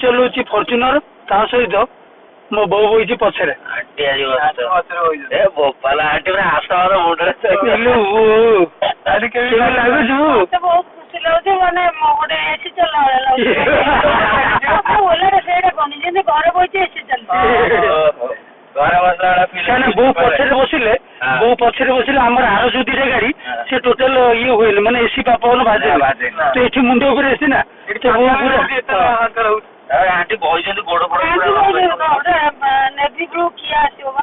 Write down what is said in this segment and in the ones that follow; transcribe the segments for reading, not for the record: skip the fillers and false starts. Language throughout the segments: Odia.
ଚଲଉଛି ଫର୍ଚୁନର ତା ସହିତ ମୋ ବୋଉ ବଇଛି ପଛରେ। ଆଣ୍ଟି ଆଜି ଏ ବୋପାଲା ଆଣ୍ଟି ପୁରା ଆଶାର ମୁଣ୍ଡରେ କେମିତି ଲାଗୁଛୁ? ମତେ ବହୁତ ଖୁସି ଲାଗୁଛି ମାନେ ଗୋଟେ ଏସି ଚଲା ଭଳିଆ ଲାଗୁଛି। ଓଲାରେ ସେଇଟା କନି ଯେମିତି ଘରେ ବଇଛି ଏସି ଚାଲିଛି। ଘରେ ବସିଲା କାହିଁକିନା ବୋଉ ପଛରେ ବସିଲେ ଆମର ଆର ଯୋଉ ଦିଟା ଗାଡି ସେ ଟୋଟାଲ ଇଏ ହୁଏନି ମାନେ ଏସି ପବନ ବାଜେ ତ ଏଠି ମୁଣ୍ଡ ଉପରେ ଏସି ନା ଆଣ୍ଟି ବଇଛନ୍ତି ଗୋଡ ଫୋଡ ନେଭି ବ୍ଲୁ କିଏ ଆସିବ ବା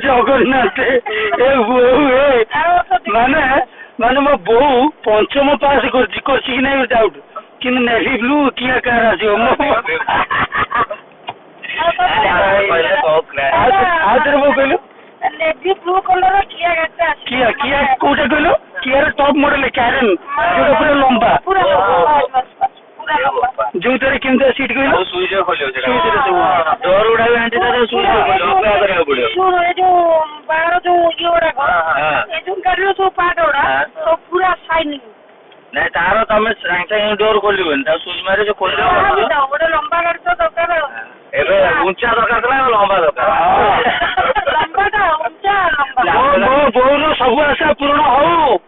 ଜଗନ୍ନାଥ ମାନେ ମୋ ବୋଉ ପଞ୍ଚମ ପାସ୍ କରିଛି କି ନାଇଁ ଡାଉଟ୍ କିନ୍ତୁ ନେଭି ବ୍ଲୁ କିଏ କାହାର ଆସିବ ଆଉଥରେ ବୋଉ କହିଲୁ ନେଭି ବ୍ଲୁ କଲର କିଆ ଗାଡିଟା କିଆ କୋଉଟା କହିଲୁ କିଆର ଟପ୍ ମଡେଲ କ୍ୟାରେନ୍ ଯୋଉଟା ପୁରା ଲମ୍ବା ଯୋଉଥିରେ କେମିତି ସିଟ୍ କହିଲୁ ସୁଇଚ୍ ଡୋର ଗୁଡା ବି ଆଣ୍ଟି ତାର ସୁଇଚ୍ ଅପେକ୍ଷା କରିବାକୁ ପଡିବ। ଏ ଯୋଉ ବାହାର ଯୋଉ ଇଏ ଗୁଡାକ ଏ ଯୋଉ ଗାଡିର ସବୁ ପାର୍ଟ ଗୁଡା ସବୁ ପୁରା ସାଇନିଂ। ନାଇଁ ତାର ତମେ ସାଙ୍ଗେ ସାଙ୍ଗେ ଡୋର ଖୋଲିବନି ତାର ସୁଇଚ୍ ମାରି ଖୋଲିବ ଗୋଟେ ଲମ୍ବା ଗାଡି ତ ଦରକାର। ଏବେ ଉଞ୍ଚା ଦରକାର ଥିଲା ଲମ୍ବା ଦରକାର। ଲମ୍ବାଟା ଉଞ୍ଚା ଲମ୍ବା ବୋଉର ସବୁ ଆଶା ପୂରଣ ହଉ।